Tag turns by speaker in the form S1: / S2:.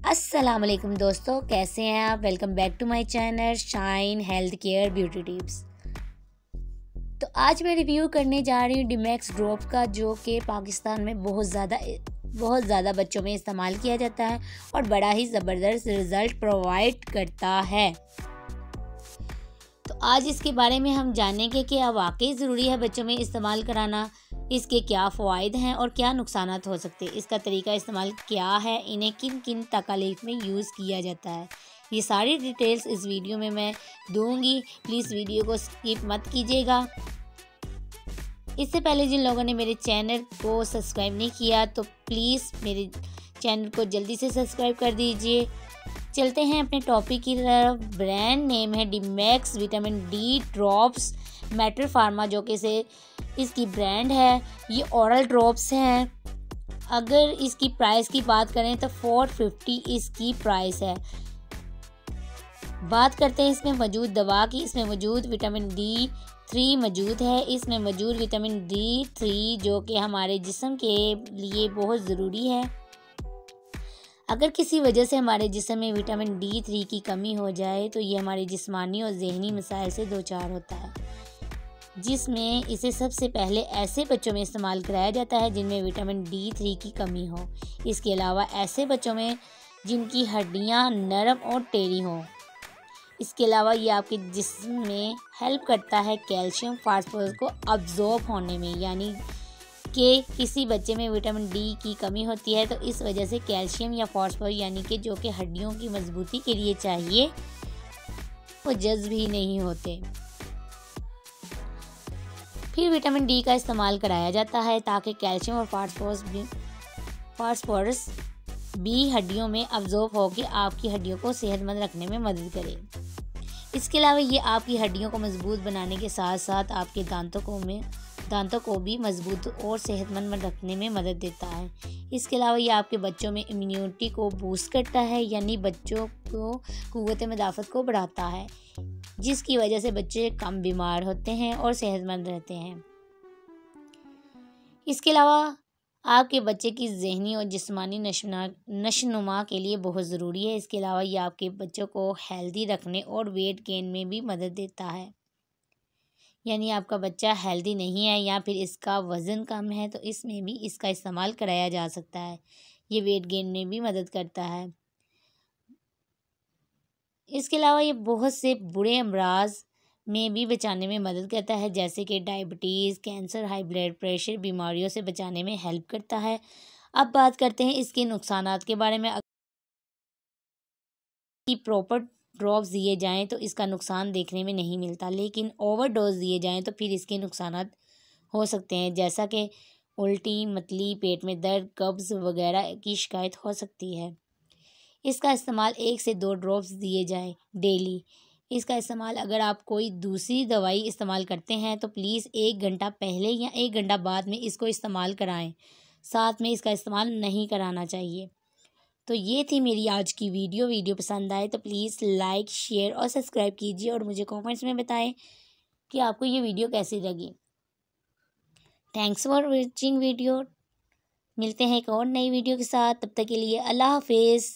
S1: अस्सलाम वालेकुम दोस्तों, कैसे हैं आप। Welcome back to my channel Shine Health Care Beauty Tips. तो आज मैं रिव्यू करने जा रही हूँ डिमैक्स ड्रॉप का, जो कि पाकिस्तान में बहुत ज़्यादा बच्चों में इस्तेमाल किया जाता है और बड़ा ही ज़बरदस्त रिज़ल्ट प्रोवाइड करता है। तो आज इसके बारे में हम जानेंगे कि क्या वाकई ज़रूरी है बच्चों में इस्तेमाल कराना, इसके क्या फ़वाइद हैं और क्या नुकसानात हो सकते हैं, इसका तरीका इस्तेमाल क्या है, इन्हें किन किन तकालीफ में यूज़ किया जाता है। ये सारी डिटेल्स इस वीडियो में मैं दूंगी। प्लीज़ वीडियो को स्किप मत कीजिएगा। इससे पहले जिन लोगों ने मेरे चैनल को सब्सक्राइब नहीं किया तो प्लीज़ मेरे चैनल को जल्दी से सब्सक्राइब कर दीजिए। चलते हैं अपने टॉपिक की तरफ। ब्रांड नेम है Dimax vitamin D drops metal pharma, जो कि इसकी ब्रांड है। ये ओरल ड्रॉप्स हैं। अगर इसकी प्राइस की बात करें तो 450 इसकी प्राइस है। बात करते हैं इसमें मौजूद दवा की। इसमें मौजूद विटामिन D3 मौजूद है। इसमें मौजूद विटामिन D3 जो कि हमारे जिस्म के लिए बहुत ज़रूरी है। अगर किसी वजह से हमारे जिस्म में विटामिन D3 की कमी हो जाए तो ये हमारे जिस्मानी और जहनी मसाइल से दो चार होता है, जिसमें इसे सबसे पहले ऐसे बच्चों में इस्तेमाल कराया जाता है जिनमें विटामिन D3 की कमी हो। इसके अलावा ऐसे बच्चों में जिनकी हड्डियां नरम और टेढ़ी हों। इसके अलावा ये आपके जिस्म में हेल्प करता है कैल्शियम फास्फोरस को अब्जॉर्ब होने में, यानी कि किसी बच्चे में विटामिन डी की कमी होती है तो इस वजह से कैल्शियम या फास्फोरस यानी कि जो कि हड्डियों की मजबूती के लिए चाहिए वो जज्ब ही नहीं होते। फिर विटामिन डी का इस्तेमाल कराया जाता है ताकि कैल्शियम और फास्फोरस भी हड्डियों में अब्जॉर्ब होकर आपकी हड्डियों को सेहतमंद रखने में मदद करे। इसके अलावा ये आपकी हड्डियों को मजबूत बनाने के साथ साथ आपके दांतों को भी मजबूत और सेहतमंद रखने में मदद देता है। इसके अलावा ये आपके बच्चों में इम्यूनिटी को बूस्ट करता है, यानी बच्चों को क़ुव्वत मदाफ़त को बढ़ाता है, जिसकी वजह से बच्चे कम बीमार होते हैं और सेहतमंद रहते हैं। इसके अलावा आपके बच्चे की ज़हनी और जिस्मानी नशोनुमा के लिए बहुत ज़रूरी है। इसके अलावा ये आपके बच्चों को हेल्दी रखने और वेट गेन में भी मदद देता है, यानी आपका बच्चा हेल्दी नहीं है या फिर इसका वज़न कम है तो इसमें भी इसका इस्तेमाल कराया जा सकता है। ये वेट गेन में भी मदद करता है। इसके अलावा ये बहुत से बुरे अमराज में भी बचाने में मदद करता है, जैसे कि diabetes, cancer, high blood pressure बीमारियों से बचाने में हेल्प करता है। अब बात करते हैं इसके नुकसानात के बारे में। अगर प्रॉपर ड्रॉप्स दिए जाएं तो इसका नुकसान देखने में नहीं मिलता, लेकिन ओवरडोज दिए जाएं तो फिर इसके नुकसानात हो सकते हैं, जैसा कि उल्टी, मतली, पेट में दर्द, कब्ज़ वगैरह की शिकायत हो सकती है। इसका इस्तेमाल 1 से 2 ड्रॉप्स दिए जाएं डेली। इसका इस्तेमाल अगर आप कोई दूसरी दवाई इस्तेमाल करते हैं तो प्लीज़ 1 घंटा पहले या 1 घंटा बाद में इसको इस्तेमाल कराएं, साथ में इसका इस्तेमाल नहीं कराना चाहिए। तो ये थी मेरी आज की वीडियो पसंद आए तो प्लीज़ लाइक, शेयर और सब्सक्राइब कीजिए और मुझे कमेंट्स में बताएं कि आपको ये वीडियो कैसी लगी। Thanks for watching video. मिलते हैं एक और नई वीडियो के साथ, तब तक के लिए अल्लाह हाफिज़।